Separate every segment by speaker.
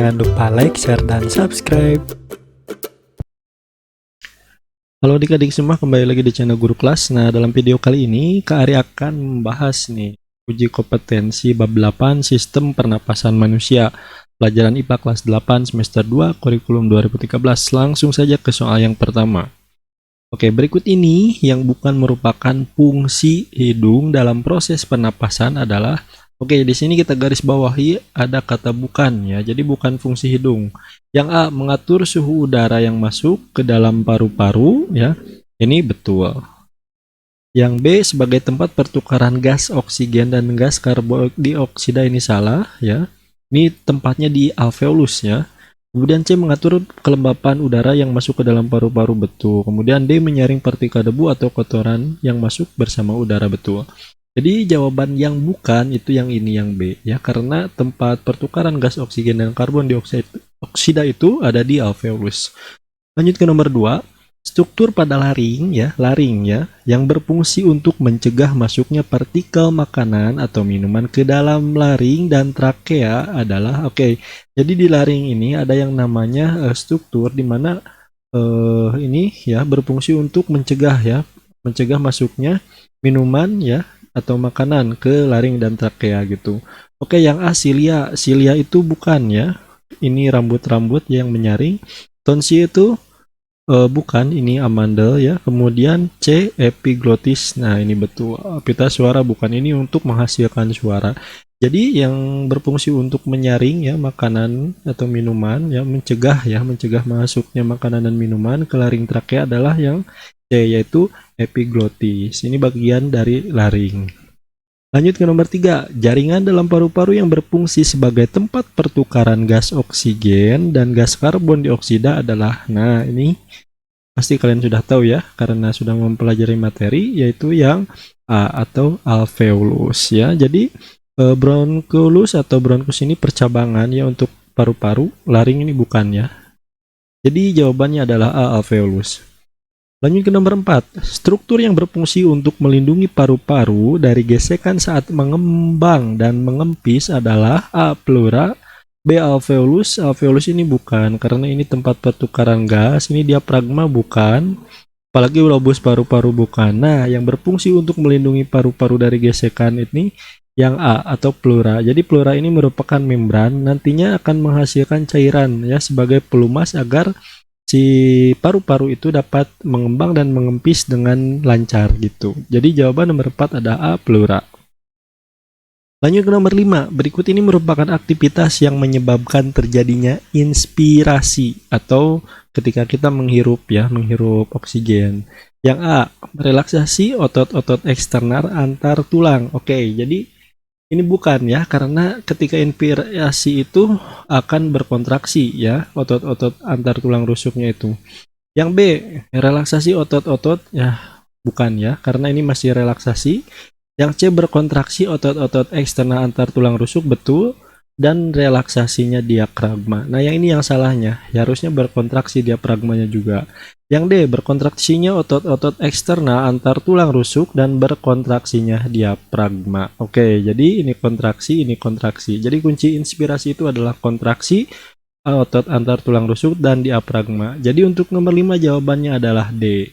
Speaker 1: Jangan lupa like, share, dan subscribe. Halo adik-adik semua, kembali lagi di channel Guru Kelas. Nah, dalam video kali ini Kak Ari akan membahas nih uji kompetensi bab 8 Sistem Pernapasan Manusia, pelajaran IPA kelas 8 semester 2 kurikulum 2013. Langsung saja ke soal yang pertama. Oke, berikut ini yang bukan merupakan fungsi hidung dalam proses pernapasan adalah, oke, di sini kita garis bawahi ada kata bukan ya, jadi bukan fungsi hidung. Yang A, mengatur suhu udara yang masuk ke dalam paru-paru ya, ini betul. Yang B, sebagai tempat pertukaran gas oksigen dan gas karbon dioksida, ini salah ya. Ini tempatnya di alveolus ya. Kemudian C, mengatur kelembapan udara yang masuk ke dalam paru-paru, betul. Kemudian D, menyaring partikel debu atau kotoran yang masuk bersama udara, betul. Jadi jawaban yang bukan itu yang ini, yang B ya, karena tempat pertukaran gas oksigen dan karbon dioksida itu ada di alveolus. Lanjut ke nomor 2. Struktur pada laring ya, yang berfungsi untuk mencegah masuknya partikel makanan atau minuman ke dalam laring dan trakea adalah, oke. Jadi di laring ini ada yang namanya struktur di mana ini ya berfungsi untuk mencegah masuknya minuman ya atau makanan ke laring dan trakea gitu. Oke, yang A, silia. Silia itu bukan ya. Ini rambut-rambut yang menyaring. Tonsil itu bukan, ini amandel ya. Kemudian C, epiglotis. Nah, ini betul. Pita suara bukan, ini untuk menghasilkan suara. Jadi yang berfungsi untuk menyaring ya makanan atau minuman ya, mencegah masuknya makanan dan minuman ke laring trakea adalah yang C, yaitu epiglotis. Ini bagian dari laring. Lanjut ke nomor 3. Jaringan dalam paru-paru yang berfungsi sebagai tempat pertukaran gas oksigen dan gas karbon dioksida adalah, nah ini pasti kalian sudah tahu ya karena sudah mempelajari materi, yaitu yang A atau alveolus ya. Jadi bronchus atau bronchus ini percabangan ya untuk paru-paru, laring ini bukan ya. Jadi jawabannya adalah A, alveolus. Lanjut ke nomor 4. Struktur yang berfungsi untuk melindungi paru-paru dari gesekan saat mengembang dan mengempis adalah A, pleura, B, alveolus. Alveolus ini bukan, karena ini tempat pertukaran gas. Ini diafragma bukan, apalagi lobus paru-paru bukan. Nah, yang berfungsi untuk melindungi paru-paru dari gesekan ini yang A atau pleura. Jadi pleura ini merupakan membran, nantinya akan menghasilkan cairan ya sebagai pelumas agar si paru-paru itu dapat mengembang dan mengempis dengan lancar gitu. Jadi jawaban nomor 4 ada A, pleura. Lanjut ke nomor 5. Berikut ini merupakan aktivitas yang menyebabkan terjadinya inspirasi atau ketika kita menghirup oksigen. Yang A, relaksasi otot-otot eksternal antar tulang. Oke, jadi ini bukan ya, karena ketika inspirasi itu akan berkontraksi ya, otot-otot antar tulang rusuknya itu. Yang B, relaksasi otot-otot ya, bukan ya, karena ini masih relaksasi. Yang C, berkontraksi otot-otot eksternal antar tulang rusuk, betul, dan relaksasinya diafragma. Nah, yang ini yang salahnya, ya, harusnya berkontraksi diafragmanya juga. Yang D, berkontraksinya otot-otot eksternal antar tulang rusuk dan berkontraksinya diafragma. Oke, jadi ini kontraksi, ini kontraksi. Jadi kunci inspirasi itu adalah kontraksi otot antar tulang rusuk dan diafragma. Jadi untuk nomor 5 jawabannya adalah D.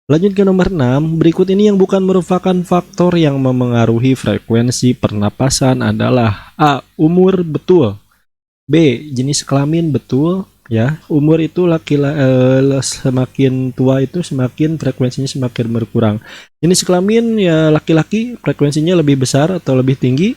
Speaker 1: Lanjut ke nomor 6. Berikut ini yang bukan merupakan faktor yang memengaruhi frekuensi pernapasan adalah A, umur, betul. B, jenis kelamin, betul. Ya, umur itu semakin tua itu semakin frekuensinya semakin berkurang. Jenis kelamin ya laki-laki, frekuensinya lebih besar atau lebih tinggi.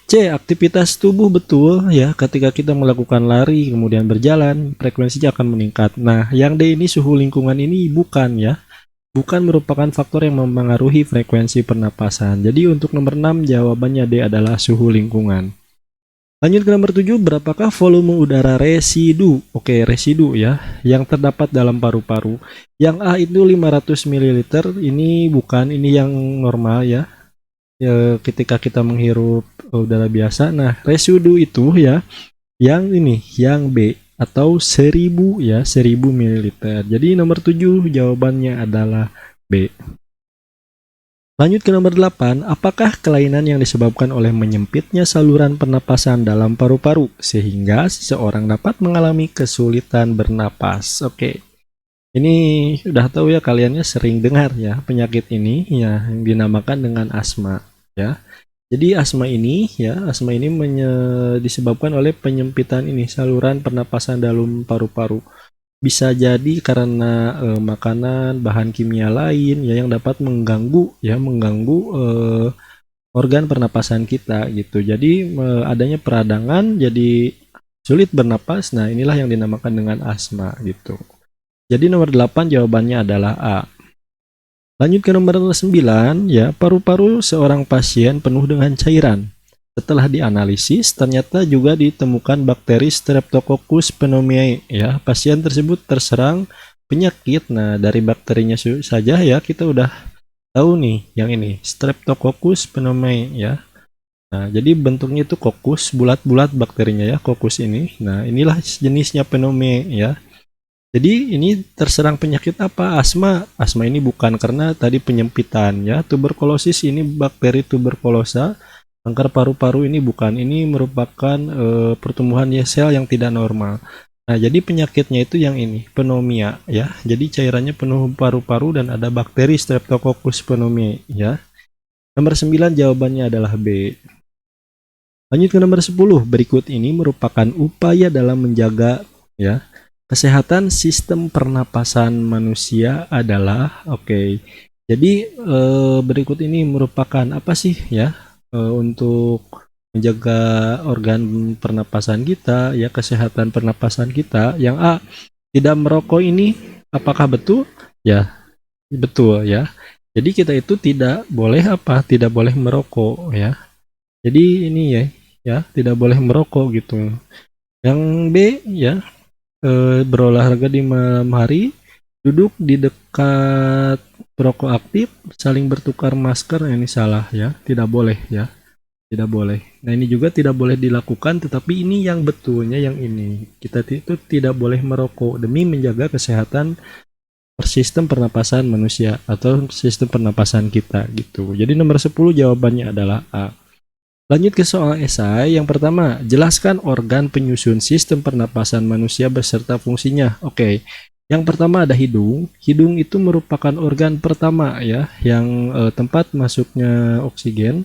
Speaker 1: C, aktivitas tubuh, betul ya, ketika kita melakukan lari kemudian berjalan, frekuensinya akan meningkat. Nah, yang D ini suhu lingkungan ini bukan ya. Bukan merupakan faktor yang memengaruhi frekuensi pernapasan. Jadi untuk nomor 6 jawabannya D adalah suhu lingkungan. Lanjut ke nomor 7, berapakah volume udara residu? Oke, residu ya, yang terdapat dalam paru-paru. Yang A itu 500 ml, ini bukan, ini yang normal ya. Ketika kita menghirup udara biasa. Nah, residu itu ya, yang ini, yang B atau 1000 ya, 1000 ml. Jadi nomor 7 jawabannya adalah B. Lanjut ke nomor 8, apakah kelainan yang disebabkan oleh menyempitnya saluran pernapasan dalam paru-paru sehingga seseorang dapat mengalami kesulitan bernapas? Oke. Ini udah tahu ya, kaliannya sering dengar ya penyakit ini ya yang dinamakan dengan asma ya. Jadi asma ini disebabkan oleh penyempitan ini saluran pernapasan dalam paru-paru. Bisa jadi karena makanan, bahan kimia lain ya yang dapat mengganggu organ pernapasan kita gitu. Jadi adanya peradangan jadi sulit bernapas. Nah, inilah yang dinamakan dengan asma gitu. Jadi nomor 8 jawabannya adalah A. Lanjut ke nomor 9 ya, paru-paru seorang pasien penuh dengan cairan. Setelah dianalisis, ternyata juga ditemukan bakteri Streptococcus pneumoniae ya. Pasien tersebut terserang penyakit. Nah, dari bakterinya saja ya kita udah tahu nih yang ini, Streptococcus pneumoniae ya. Nah, jadi bentuknya itu kokus, bulat-bulat bakterinya ya, kokus ini. Nah, inilah jenisnya pneumoniae ya. Jadi ini terserang penyakit apa? Asma. Asma ini bukan karena tadi penyempitan ya. Tuberkulosis ini bakteri tuberkulosa. Kanker paru-paru ini bukan. Ini merupakan pertumbuhan sel yang tidak normal. Nah, jadi penyakitnya itu yang ini, pneumonia ya. Jadi cairannya penuh paru-paru dan ada bakteri Streptococcus pneumoniae ya. Nomor 9 jawabannya adalah B. Lanjut ke nomor 10. Berikut ini merupakan upaya dalam menjaga ya kesehatan sistem pernapasan manusia adalah jadi berikut ini merupakan apa sih ya untuk menjaga organ pernapasan kita ya, kesehatan pernapasan kita. Yang A, tidak merokok ini apakah betul? Ya, betul ya. Jadi kita itu tidak boleh merokok ya. Jadi ini ya tidak boleh merokok gitu. Yang B ya, berolahraga di malam hari, duduk di dekat perokok aktif, saling bertukar masker. Ini salah ya, tidak boleh ya, tidak boleh. Nah, ini juga tidak boleh dilakukan, tetapi ini yang betulnya yang ini, kita itu tidak boleh merokok demi menjaga kesehatan sistem pernapasan manusia atau sistem pernapasan kita gitu. Jadi nomor 10 jawabannya adalah A. Lanjut ke soal esai. Yang pertama, jelaskan organ penyusun sistem pernapasan manusia beserta fungsinya. Yang pertama ada hidung. Hidung itu merupakan organ pertama ya, yang tempat masuknya oksigen,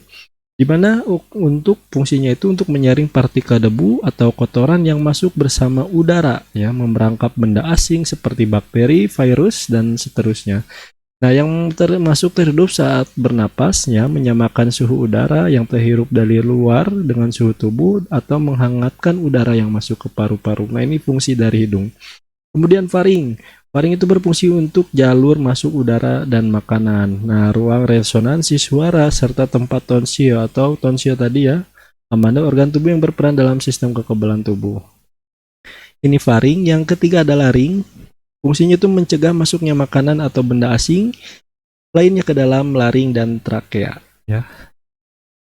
Speaker 1: di mana untuk fungsinya itu untuk menyaring partikel debu atau kotoran yang masuk bersama udara ya, memerangkap benda asing seperti bakteri, virus, dan seterusnya. Nah, yang terhirup saat bernapasnya menyamakan suhu udara yang terhirup dari luar dengan suhu tubuh atau menghangatkan udara yang masuk ke paru-paru. Nah, ini fungsi dari hidung. Kemudian faring. Faring itu berfungsi untuk jalur masuk udara dan makanan. Nah, ruang resonansi suara serta tempat tonsil atau tonsil tadi ya, amanda organ tubuh yang berperan dalam sistem kekebalan tubuh. Ini faring. Yang ketiga adalah ring. Fungsinya itu mencegah masuknya makanan atau benda asing lainnya ke dalam laring dan trakea ya.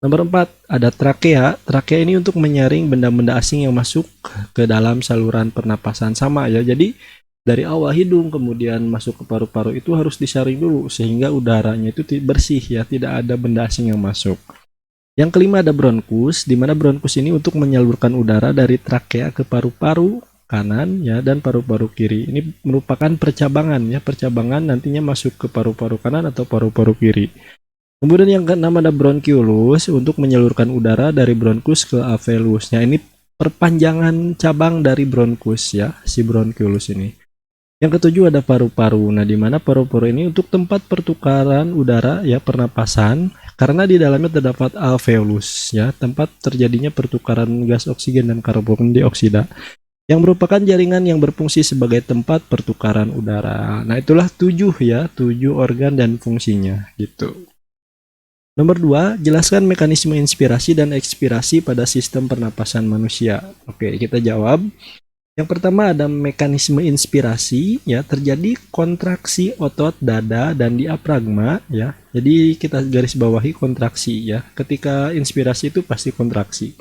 Speaker 1: Nomor 4 ada trakea. Trakea ini untuk menyaring benda-benda asing yang masuk ke dalam saluran pernapasan sama ya. Jadi dari awal hidung kemudian masuk ke paru-paru itu harus disaring dulu sehingga udaranya itu bersih ya, tidak ada benda asing yang masuk. Yang kelima ada bronkus, di mana bronkus ini untuk menyalurkan udara dari trakea ke paru-paru kanan ya dan paru-paru kiri. Ini merupakan percabangan ya, percabangan nantinya masuk ke paru-paru kanan atau paru-paru kiri. Kemudian yang keenam ada bronkiolus untuk menyalurkan udara dari bronkus ke alveolus. Nah, ini perpanjangan cabang dari bronkus ya, si bronkiolus ini. Yang ketujuh ada paru-paru. Nah, di mana paru-paru ini untuk tempat pertukaran udara ya, pernapasan, karena di dalamnya terdapat alveolus ya, tempat terjadinya pertukaran gas oksigen dan karbon dioksida, yang merupakan jaringan yang berfungsi sebagai tempat pertukaran udara. Nah, itulah 7 organ dan fungsinya gitu. Nomor 2, jelaskan mekanisme inspirasi dan ekspirasi pada sistem pernapasan manusia. Kita jawab. Yang pertama ada mekanisme inspirasi ya, terjadi kontraksi otot dada dan diafragma ya. Jadi kita garis bawahi kontraksi ya. Ketika inspirasi itu pasti kontraksi,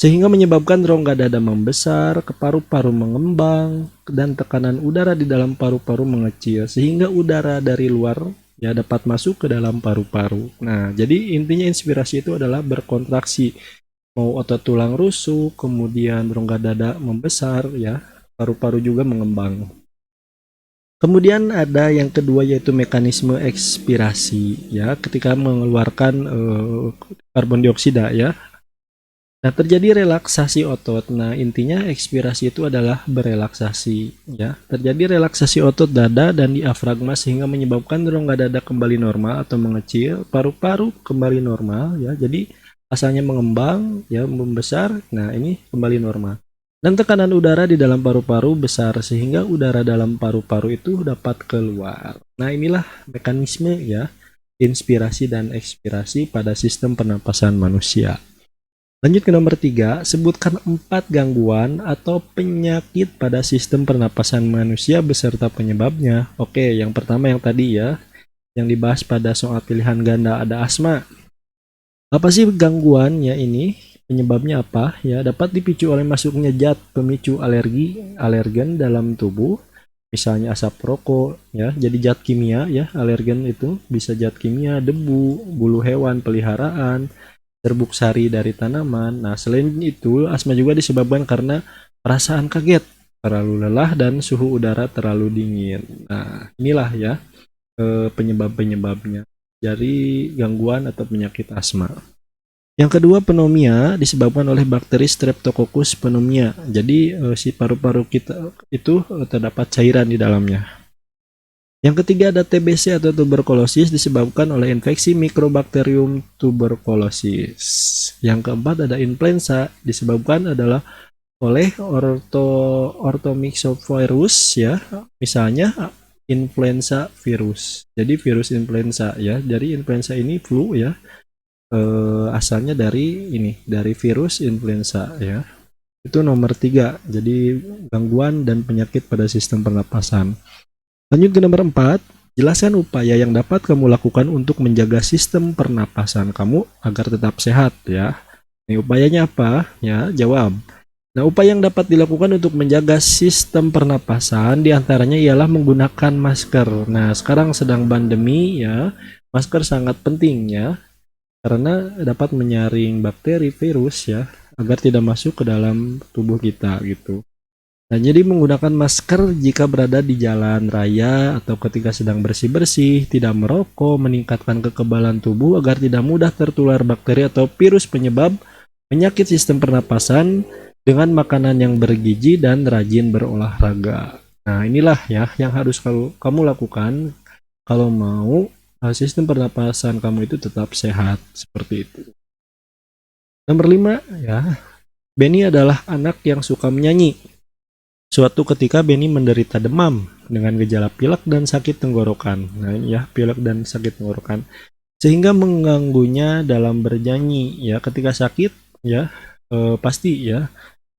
Speaker 1: sehingga menyebabkan rongga dada membesar, ke paru-paru mengembang, dan tekanan udara di dalam paru-paru mengecil, sehingga udara dari luar ya dapat masuk ke dalam paru-paru. Nah, jadi intinya inspirasi itu adalah berkontraksi, mau otot tulang rusuk, kemudian rongga dada membesar, ya, paru-paru juga mengembang. Kemudian ada yang kedua yaitu mekanisme ekspirasi, ya, ketika mengeluarkan karbon dioksida, ya. Nah, terjadi relaksasi otot. Nah, intinya ekspirasi itu adalah berelaksasi, ya. Terjadi relaksasi otot dada dan diafragma sehingga menyebabkan rongga dada kembali normal atau mengecil, paru-paru kembali normal, ya. Jadi asalnya mengembang, ya, membesar. Nah, ini kembali normal. Dan tekanan udara di dalam paru-paru besar sehingga udara dalam paru-paru itu dapat keluar. Nah, inilah mekanisme, ya, inspirasi dan ekspirasi pada sistem pernapasan manusia. Lanjut ke nomor 3, sebutkan 4 gangguan atau penyakit pada sistem pernapasan manusia beserta penyebabnya. Oke, yang pertama yang tadi, ya, yang dibahas pada soal pilihan ganda, ada asma. Apa sih gangguannya ini? Penyebabnya apa? Ya, dapat dipicu oleh masuknya zat pemicu alergen dalam tubuh, misalnya asap rokok, ya. Jadi zat kimia, ya, alergen itu bisa zat kimia, debu, bulu hewan peliharaan, serbuk sari dari tanaman. Nah, selain itu, asma juga disebabkan karena perasaan kaget, terlalu lelah, dan suhu udara terlalu dingin. Nah, inilah, ya, penyebab-penyebabnya dari gangguan atau penyakit asma. Yang kedua, pneumonia disebabkan oleh bakteri Streptococcus pneumoniae. Jadi si paru-paru kita itu terdapat cairan di dalamnya. Yang ketiga ada TBC atau tuberkulosis disebabkan oleh infeksi Mycobacterium tuberculosis. Yang keempat ada influenza disebabkan adalah oleh orthomyxovirus, ya. Misalnya influenza virus. Jadi virus influenza, ya. Jadi influenza ini flu, ya. Asalnya dari virus influenza, ya. Itu nomor 3, jadi gangguan dan penyakit pada sistem pernapasan. Lanjut ke nomor 4, jelaskan upaya yang dapat kamu lakukan untuk menjaga sistem pernapasan kamu agar tetap sehat, ya. Ini upayanya apa? Ya, jawab. Nah, upaya yang dapat dilakukan untuk menjaga sistem pernapasan diantaranya ialah menggunakan masker. Nah, sekarang sedang pandemi, ya, masker sangat penting, ya, karena dapat menyaring bakteri, virus, ya, agar tidak masuk ke dalam tubuh kita, gitu. Nah, jadi menggunakan masker jika berada di jalan raya atau ketika sedang bersih-bersih, tidak merokok, meningkatkan kekebalan tubuh agar tidak mudah tertular bakteri atau virus penyebab penyakit sistem pernapasan, dengan makanan yang bergizi dan rajin berolahraga. Nah, inilah, ya, yang harus kamu lakukan kalau mau sistem pernapasan kamu itu tetap sehat, seperti itu. Nomor 5, ya. Benny adalah anak yang suka menyanyi. Suatu ketika Benny menderita demam dengan gejala pilek dan sakit tenggorokan. Nah, ya, pilek dan sakit tenggorokan sehingga mengganggunya dalam bernyanyi, ya. Ketika sakit, ya, pasti, ya,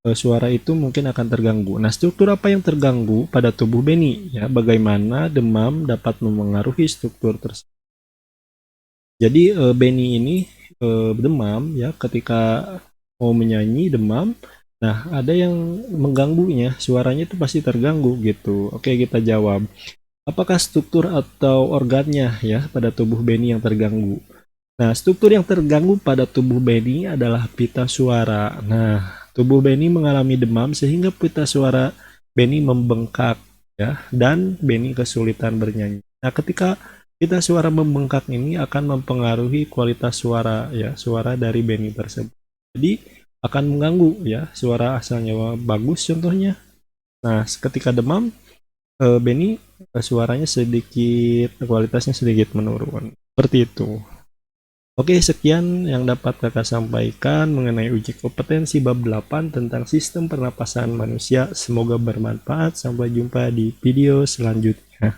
Speaker 1: suara itu mungkin akan terganggu. Nah, struktur apa yang terganggu pada tubuh Benny, ya? Bagaimana demam dapat memengaruhi struktur tersebut? Jadi Benny ini demam, ya, ketika mau menyanyi demam. Nah, ada yang mengganggunya, suaranya itu pasti terganggu, gitu. Oke, kita jawab. Apakah struktur atau organnya, ya, pada tubuh Benny yang terganggu? Nah, struktur yang terganggu pada tubuh Benny adalah pita suara. Nah, tubuh Benny mengalami demam sehingga pita suara Benny membengkak, ya, dan Benny kesulitan bernyanyi. Nah, ketika pita suara membengkak ini akan mempengaruhi kualitas suara, ya, suara dari Benny tersebut. Jadi akan mengganggu, ya, suara asalnya bagus contohnya. Nah, ketika demam, Benny suaranya sedikit, kualitasnya sedikit menurun. Seperti itu. Oke, sekian yang dapat kakak sampaikan mengenai uji kompetensi bab 8 tentang sistem pernapasan manusia. Semoga bermanfaat. Sampai jumpa di video selanjutnya.